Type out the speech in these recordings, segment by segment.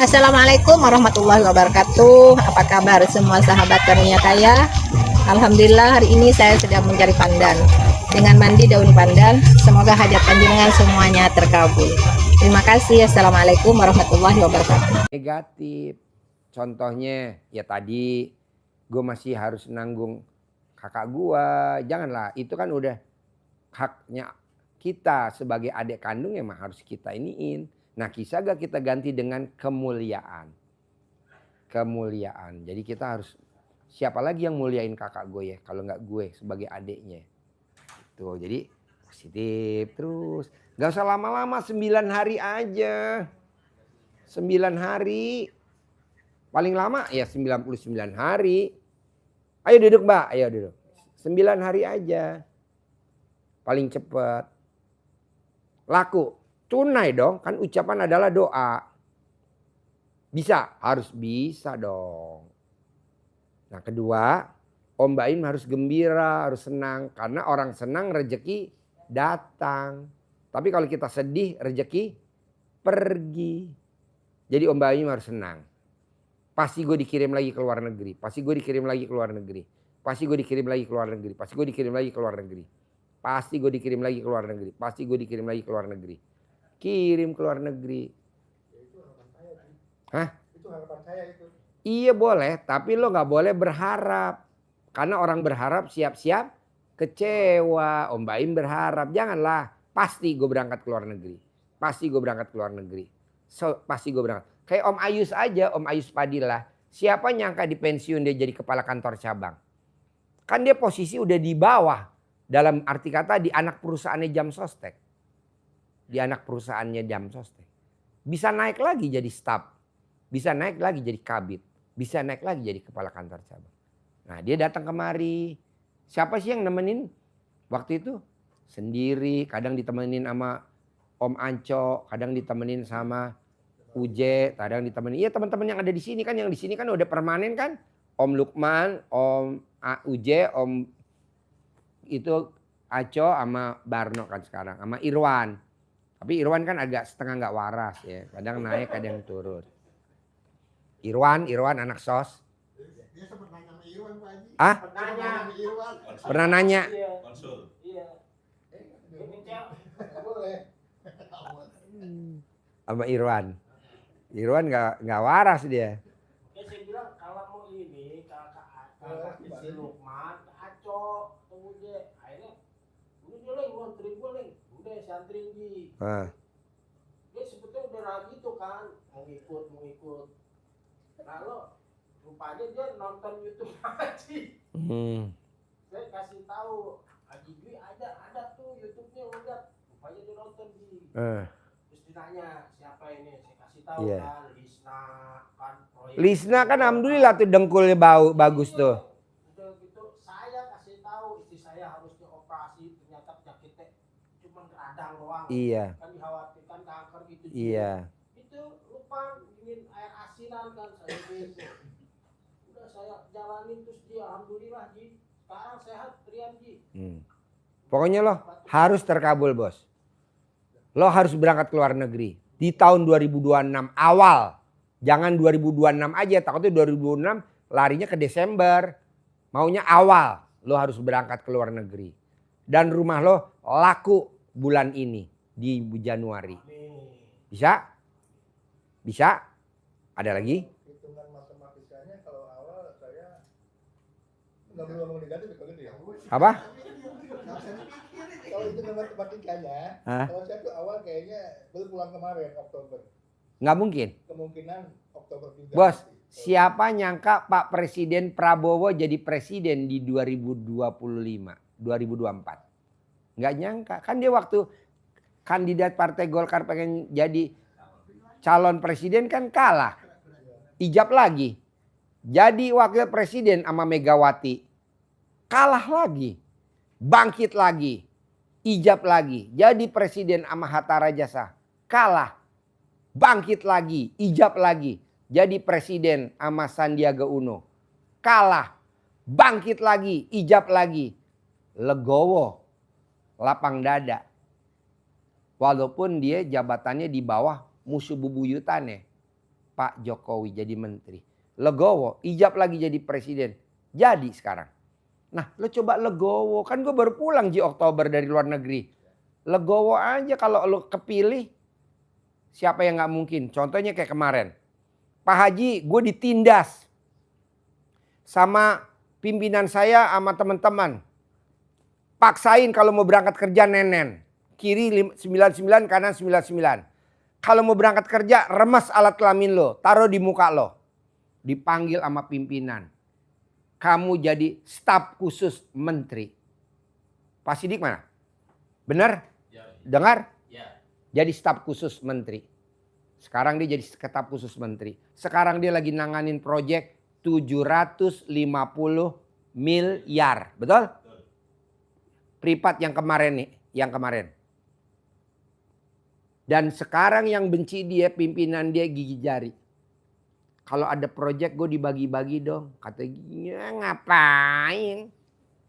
Assalamualaikum warahmatullahi wabarakatuh. Apa kabar semua sahabat karunia kaya? Alhamdulillah hari ini saya sedang mencari pandan. Dengan mandi daun pandan, semoga hajat panjenengan semuanya terkabul. Terima kasih. Assalamualaikum warahmatullahi wabarakatuh. Negatif. Contohnya ya tadi gue masih harus nanggung kakak gue. Janganlah, itu kan udah haknya kita sebagai adik kandung emang harus kita iniin. Nah, kisah gak kita ganti dengan kemuliaan. Kemuliaan. Jadi kita harus, siapa lagi yang muliain kakak gue ya kalau nggak gue sebagai adiknya. Tuh, jadi positif terus. Gak usah lama-lama, 9 hari aja. 9 hari. Paling lama ya 99 hari. Ayo duduk Mbak, ayo duduk. 9 hari aja. Paling cepat. Laku. Tunai dong, kan ucapan adalah doa. Bisa? Harus bisa dong. Nah kedua, Om Baim harus gembira, harus senang. Karena orang senang rezeki datang. Tapi kalau kita sedih rezeki pergi. Jadi Om Baim harus senang. Pasti gue dikirim lagi ke luar negeri. Pasti gue dikirim lagi ke luar negeri. Pasti gue dikirim lagi ke luar negeri. Pasti gue dikirim lagi ke luar negeri. Pasti gue dikirim lagi ke luar negeri. Pasti gue dikirim lagi ke luar negeri. Kirim ke luar negeri. Itu harapan saya. Hah? Itu harapan saya itu. Iya boleh, tapi lo gak boleh berharap. Karena orang berharap siap-siap kecewa. Om Baim berharap, janganlah. Pasti gue berangkat ke luar negeri. Pasti gue berangkat ke luar negeri. Pasti gue berangkat. Kayak Om Ayus aja, Om Ayus Padilla. Siapa nyangka di pensiun dia jadi kepala kantor cabang. Kan dia posisi udah di bawah. Dalam arti kata di anak perusahaannya Jam Sostek. Di anak perusahaannya Jam Sostek. Bisa naik lagi jadi staf. Bisa naik lagi jadi kabit. Bisa naik lagi jadi kepala kantor cabang. Nah dia datang kemari. Siapa sih yang nemenin waktu itu? Sendiri. Kadang ditemenin sama Om Anco. Kadang ditemenin sama Uje. Kadang ditemenin. Iya teman-teman yang ada di sini kan. Yang di sini kan udah permanen kan. Om Lukman, Om Uje, Om itu Aco sama Barno kan sekarang. Sama Irwan. Tapi Irwan kan agak setengah nggak waras ya. Kadang naik, kadang turun. Irwan anak sos. Dia sempat nanya sama Irwan Pak Haji. Ah? Pernah nanya sama Irwan. Pernah nanya? Iya. Boleh. Sama Irwan. Irwan nggak waras dia. Ya saya bilang kalau mau ini kakak si Lukman, Aco, kemudian akhirnya udah dia leng, mau anterin gue leng, udah saya anterin Ji. Dia sebetulnya udah ragu tuh kan, mau ikut. Lalu rupanya dia nonton YouTube Haji. Saya kasih tahu Haji Dwi ada tuh YouTube-nya udah, rupanya dia nonton Ji. Terus ditanya siapa ini, saya kasih tahu kan Lisna kan. Lisna kan alhamdulillah tuh dengkulnya bagus tuh. Udah gitu saya kasih tahu istri saya harus dioperasi, ternyata penyakitnya cuma radang doang. Iya. Kan dikhawatirkan kanker gitu. Iya. Itu lupa ingin air asinan kan saya gitu. Udah saya jalanin terus dia alhamdulillah Ji. Sekarang sehat Trian Ji. Pokoknya lo harus terkabul bos. Lo harus berangkat ke luar negeri. Di tahun 2026 awal. Jangan 2026 aja. Takutnya 2026 larinya ke Desember. Maunya awal. Lo harus berangkat ke luar negeri. Dan rumah lo laku bulan ini. Di Januari. Bisa? Bisa? Ada lagi? Hitungan matematikanya kalau awal saya nggak perlu ngomong negatif kalau gitu ya. Apa? Kalau hitungan matematikanya, kalau saya tuh awal kayaknya baru pulang kemarin Oktober. Nggak mungkin. Kemungkinan Oktober juga. Bos, siapa nyangka Pak Presiden Prabowo jadi presiden di 2025, 2024? Nggak nyangka. Kan dia waktu kandidat Partai Golkar pengen jadi calon presiden kan kalah. Ijab lagi. Jadi wakil presiden sama Megawati. Kalah lagi. Bangkit lagi. Ijab lagi. Jadi presiden sama Hatta Rajasa. Kalah. Bangkit lagi. Ijab lagi. Jadi presiden sama Sandiaga Uno. Kalah. Bangkit lagi. Ijab lagi. Legowo. Lapang dada. Walaupun dia jabatannya di bawah musuh bebuyutannya. Pak Jokowi jadi menteri. Legowo, ijab lagi jadi presiden. Jadi sekarang. Nah lo coba legowo. Kan gue baru pulang Oktober dari luar negeri. Legowo aja kalau lo kepilih. Siapa yang gak mungkin? Contohnya kayak kemarin. Pak Haji gue ditindas. Sama pimpinan saya sama teman-teman. Paksain kalau mau berangkat kerja nenen. Kiri 99, kanan 99. Kalau mau berangkat kerja, remes alat kelamin lo. Taruh di muka lo. Dipanggil sama pimpinan. Kamu jadi staf khusus menteri. Pak Sidik mana? Benar? Ya. Dengar? Ya. Jadi staf khusus menteri. Sekarang dia jadi staf khusus menteri. Sekarang dia lagi nanganin proyek 750 miliar. Betul? Privat yang kemarin nih. Yang kemarin. Dan sekarang yang benci dia, pimpinan dia gigi jari. Kalau ada proyek gue dibagi-bagi dong. Katanya ngapain?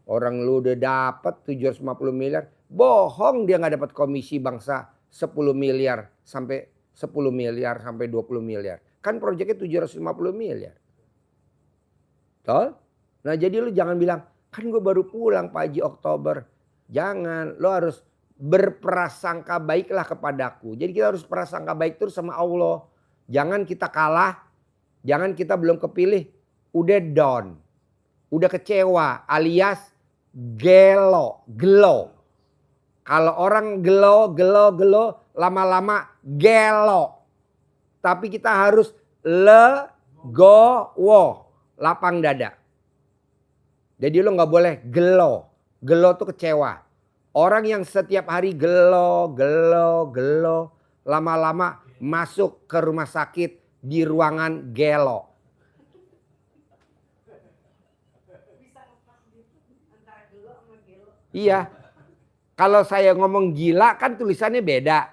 Orang lu udah dapat 750 miliar. Bohong dia gak dapat komisi bangsa 10 miliar sampai 10 miliar sampai 20 miliar. Kan proyeknya 750 miliar. Betul? Nah jadi lu jangan bilang, kan gue baru pulang Pak Haji Oktober. Jangan, lu harus berprasangka baiklah kepadaku. Jadi kita harus prasangka baik terus sama Allah. Jangan kita kalah. Jangan kita belum kepilih. Udah down. Udah kecewa alias gelo. Kalau orang gelo. Lama-lama gelo. Tapi kita harus legowo. Lapang dada. Jadi lo gak boleh gelo. Gelo tuh kecewa. Orang yang setiap hari gelo. Lama-lama masuk ke rumah sakit di ruangan gelo. Iya. Kalau saya ngomong gila kan tulisannya beda.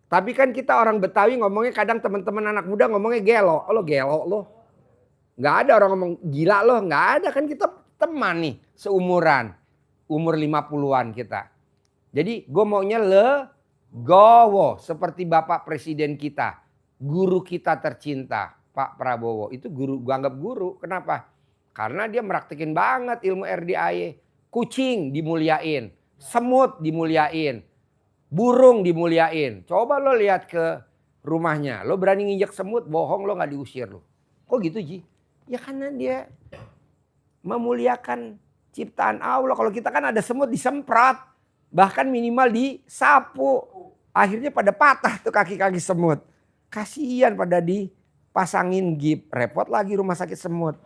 Tapi kan kita orang Betawi ngomongnya kadang teman-teman anak muda ngomongnya gelo. Oh lo gelo lo. Gak ada orang ngomong gila lo. Gak ada, kan kita teman nih seumuran. Umur 50-an kita. Jadi gue maunya legowo. Seperti Bapak Presiden kita. Guru kita tercinta. Pak Prabowo. Itu guru, gue anggap guru. Kenapa? Karena dia meraktekin banget ilmu RDAY. Kucing dimuliain. Semut dimuliain. Burung dimuliain. Coba lo lihat ke rumahnya. Lo berani nginjek semut, bohong lo gak diusir lo. Kok gitu Ji? Ya karena dia memuliakan ciptaan Allah. Kalau kita kan ada semut disemprot. Bahkan minimal disapu. Akhirnya pada patah tuh kaki-kaki semut. Kasihan pada dipasangin gip. Repot lagi rumah sakit semut.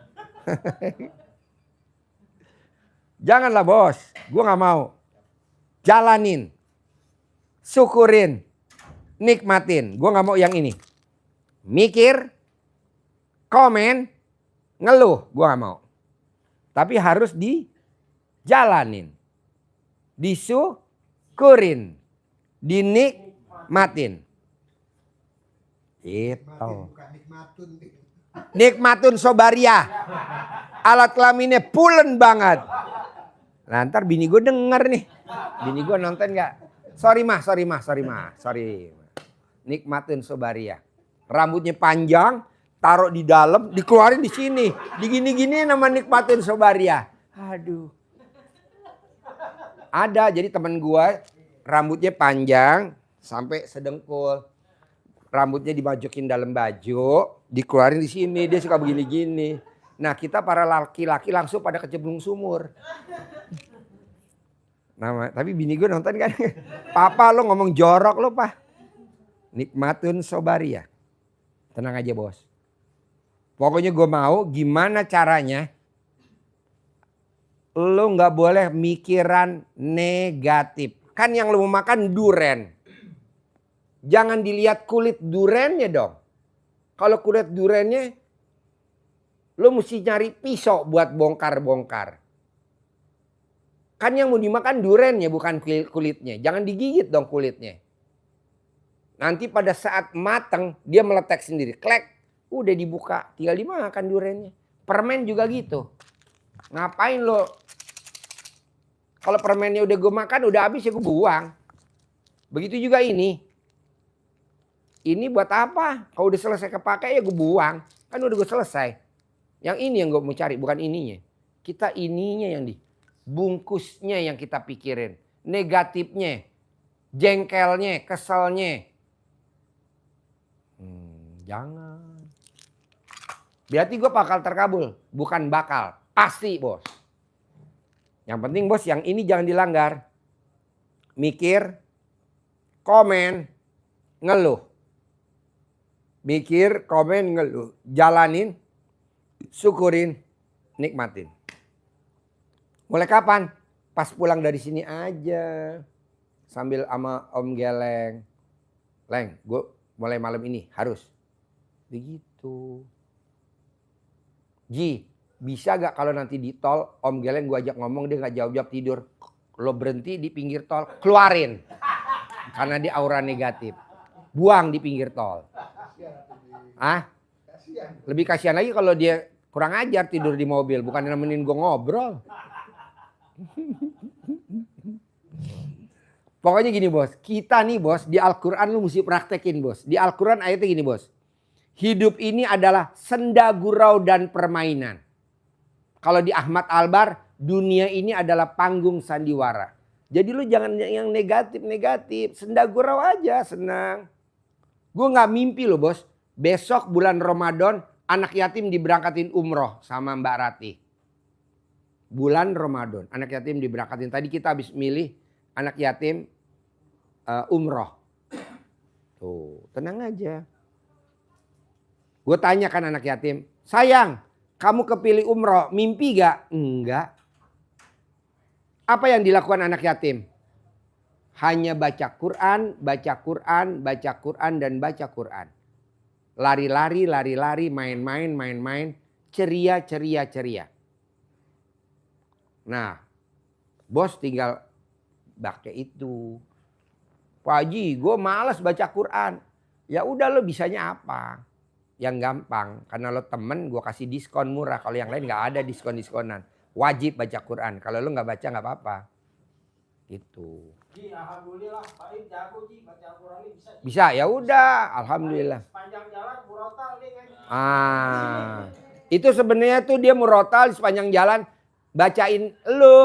Janganlah bos. Gue gak mau. Jalanin. Syukurin. Nikmatin. Gue gak mau yang ini. Mikir. Komen. Ngeluh. Gue gak mau. Tapi harus dijalanin. Disyukurin. Dinikmatin. Itu. Nikmatun Sobaria. Alat kelaminnya pulen banget. Nah, ntar bini gue denger nih. Bini gue nonton gak? Sorry mah. Nikmatun Sobaria. Rambutnya panjang. Taruh di dalam, dikeluarin di sini. Digini-gini nama nikmatin Sobaria. Aduh. Ada, jadi teman gua rambutnya panjang sampai sedengkul. Rambutnya dimajukin dalam baju, dikeluarin di sini. Dia suka begini-gini. Nah kita para laki-laki langsung pada kecemplung sumur. Tapi bini gue nonton kan. Papa lo ngomong jorok lo Pak. Nikmatun Sobaria. Tenang aja bos. Pokoknya gue mau gimana caranya lo gak boleh mikiran negatif. Kan yang lo mau makan duren. Jangan dilihat kulit durennya dong. Kalau kulit durennya lo mesti nyari pisau buat bongkar-bongkar. Kan yang mau dimakan durennya bukan kulitnya. Jangan digigit dong kulitnya. Nanti pada saat mateng dia meletek sendiri. Klek. Udah dibuka, tinggal dimakan durennya. Permen juga gitu. Ngapain lo? Kalau permennya udah gue makan, udah habis ya gue buang. Begitu juga ini. Ini buat apa? Kalau udah selesai kepake ya gue buang. Kan udah gue selesai. Yang ini yang gue mau cari, bukan ininya. Kita ininya yang bungkusnya yang kita pikirin. Negatifnya, jengkelnya, keselnya. Jangan. Berarti gue bakal terkabul. Bukan bakal. Pasti bos. Yang penting bos yang ini jangan dilanggar. Mikir, komen, ngeluh. Mikir, komen, ngeluh. Jalanin, syukurin, nikmatin. Mulai kapan? Pas pulang dari sini aja. Sambil sama Om Geleng. Leng, gue mulai malam ini harus. Begitu. Ji, bisa gak kalau nanti di tol Om Geleng gue ajak ngomong dia gak jawab-jawab tidur. Lo berhenti di pinggir tol, keluarin. Karena dia aura negatif. Buang di pinggir tol. Lebih kasihan lagi kalau dia kurang ajar tidur di mobil. Bukan nemenin gue ngobrol. Pokoknya gini bos. Kita nih bos di Al-Quran lu mesti praktekin bos. Di Al-Quran ayatnya gini bos. Hidup ini adalah senda gurau dan permainan. Kalau di Ahmad Albar, dunia ini adalah panggung sandiwara. Jadi lu jangan yang negatif-negatif. Senda gurau aja, senang. Gue gak mimpi loh bos. Besok bulan Ramadan anak yatim diberangkatin umroh sama Mbak Rati. Bulan Ramadan anak yatim diberangkatin. Tadi kita habis milih anak yatim umroh. Tuh tenang aja. Gue tanyakan anak yatim. Sayang kamu kepilih umroh mimpi gak? Enggak. Apa yang dilakukan anak yatim? Hanya baca Quran, baca Quran, baca Quran dan baca Quran. Lari-lari, lari-lari, main-main, main-main. Ceria, ceria, ceria. Nah, bos tinggal pakai itu. Pak Haji, gue malas baca Quran. Ya udah lo bisanya apa? Yang gampang. Karena lo temen gue kasih diskon murah. Kalau yang lain gak ada diskon-diskonan. Wajib baca Quran. Kalau lo gak baca gak apa-apa. Gitu. Ji, alhamdulillah Pak Im jago Ji baca Al-Qur'an ini bisa. Bisa ya udah, alhamdulillah. Sepanjang jalan murotal nih kan. Itu sebenarnya tuh dia murotal di sepanjang jalan bacain lu.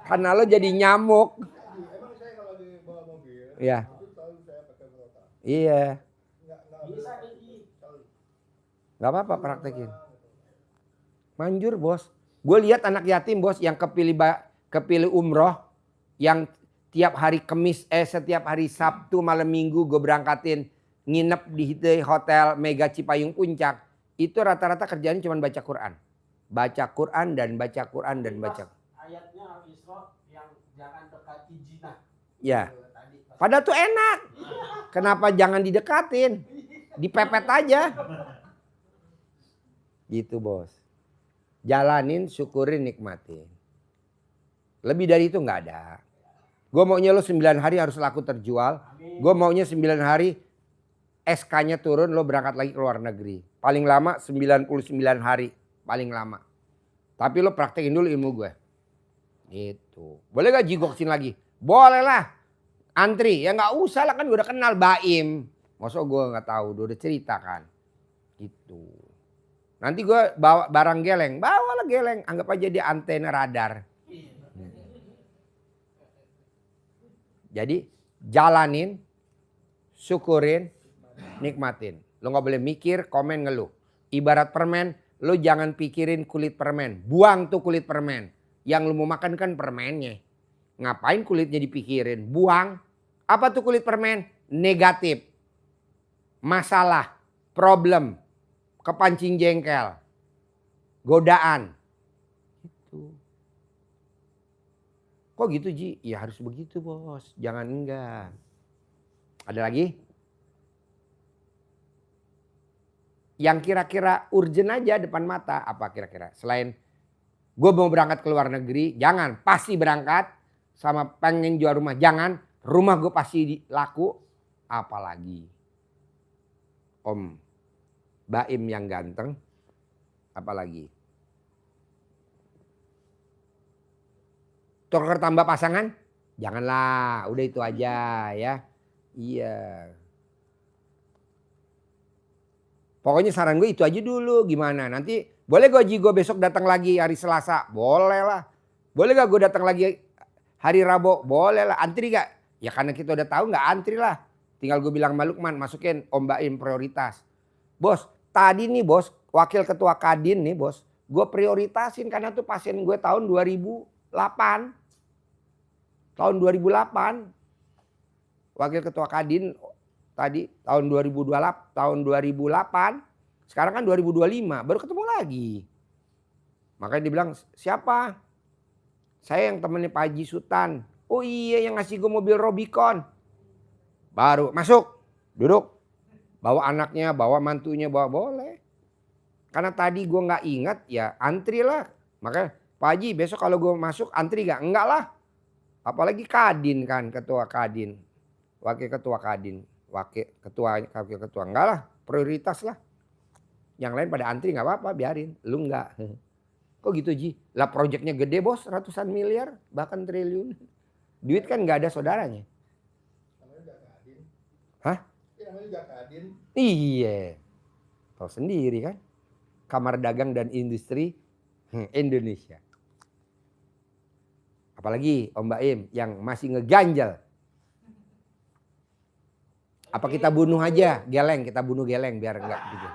Karena lo jadi nyamuk. Emang saya kalau di bawa mobil, Iya. itu selalu saya pakai murotal. Iya. Bisa nih Ji. Gak apa-apa praktekin. Manjur bos. Gue lihat anak yatim bos yang kepilih umroh. Yang tiap hari setiap hari Sabtu malam Minggu gue berangkatin nginep di hotel Mega Cipayung Puncak. Itu rata-rata kerjanya cuma baca Quran. Baca Quran dan baca Quran dan baca. Ayatnya Al-Isra yang jangan dekati jinah. Ya. Padahal tuh enak. Kenapa jangan didekatin? Dipepet aja. Gitu bos. Jalanin, syukurin, nikmatin. Lebih dari itu nggak ada. Gue maunya lo 9 hari harus laku terjual. Gue maunya 9 hari SK-nya turun lo berangkat lagi ke luar negeri. Paling lama 99 hari. Paling lama. Tapi lo praktekin dulu ilmu gue. Gitu. Boleh gak jigoksin lagi? Boleh lah. Antri. Ya gak usah lah kan gue udah kenal Baim. Masa gue gak tahu. Udah cerita kan. Gitu. Nanti gue bawa barang geleng. Bawalah geleng. Anggap aja dia antena radar. Jadi jalanin, syukurin, nikmatin. Lo gak boleh mikir, komen, ngeluh. Ibarat permen, lo jangan pikirin kulit permen. Buang tuh kulit permen. Yang lo mau makan kan permennya. Ngapain kulitnya dipikirin? Buang. Apa tuh kulit permen? Negatif. Masalah, problem, kepancing jengkel, godaan. Gitu. Kok gitu Ji? Ya harus begitu bos. Jangan enggak. Ada lagi? Yang kira-kira urgent aja depan mata. Apa kira-kira? Selain gue mau berangkat ke luar negeri. Jangan. Pasti berangkat. Sama pengen jual rumah. Jangan. Rumah gue pasti laku. Apalagi. Om Baim yang ganteng. Apalagi. Tuker tambah pasangan? Janganlah, udah itu aja ya. Iya. Pokoknya saran gue itu aja dulu. Gimana? Nanti boleh gue Ji gue besok datang lagi hari Selasa? Boleh lah. Boleh gak gue datang lagi hari Rabu? Boleh lah. Antri gak? Ya karena kita udah tahu gak antri lah. Tinggal gue bilang sama Lukman masukin Om Baim prioritas. Bos tadi nih bos wakil ketua Kadin nih bos. Gue prioritasin karena tuh pasien gue tahun 2008. Tahun 2008. Wakil ketua Kadin tadi tahun 2028, tahun 2008. Sekarang kan 2025 baru ketemu lagi. Makanya dibilang siapa? Saya yang temennya Pak Haji Sultan. Oh iya yang ngasih gue mobil Robicon. Baru masuk duduk. Bawa anaknya, bawa mantunya, bawa boleh. Karena tadi gue gak ingat ya antri lah. Makanya Pak Haji besok kalau gue masuk antri gak? Enggak lah. Apalagi Kadin kan ketua Kadin. Wakil ketua Kadin. Wakil ketua. Enggak lah prioritas lah. Yang lain pada antri gak apa-apa biarin. Lu enggak. Kok gitu Ji? Lah proyeknya gede bos ratusan miliar bahkan triliun. Duit kan gak ada saudaranya. Namanya juga Kadin. Hah? Iya namanya juga Kadin. Iya. Tahu sendiri kan. Kamar Dagang dan Industri Indonesia. Apalagi Om Baim yang masih ngeganjal. Apa kita bunuh aja Geleng, kita bunuh Geleng biar enggak gitu.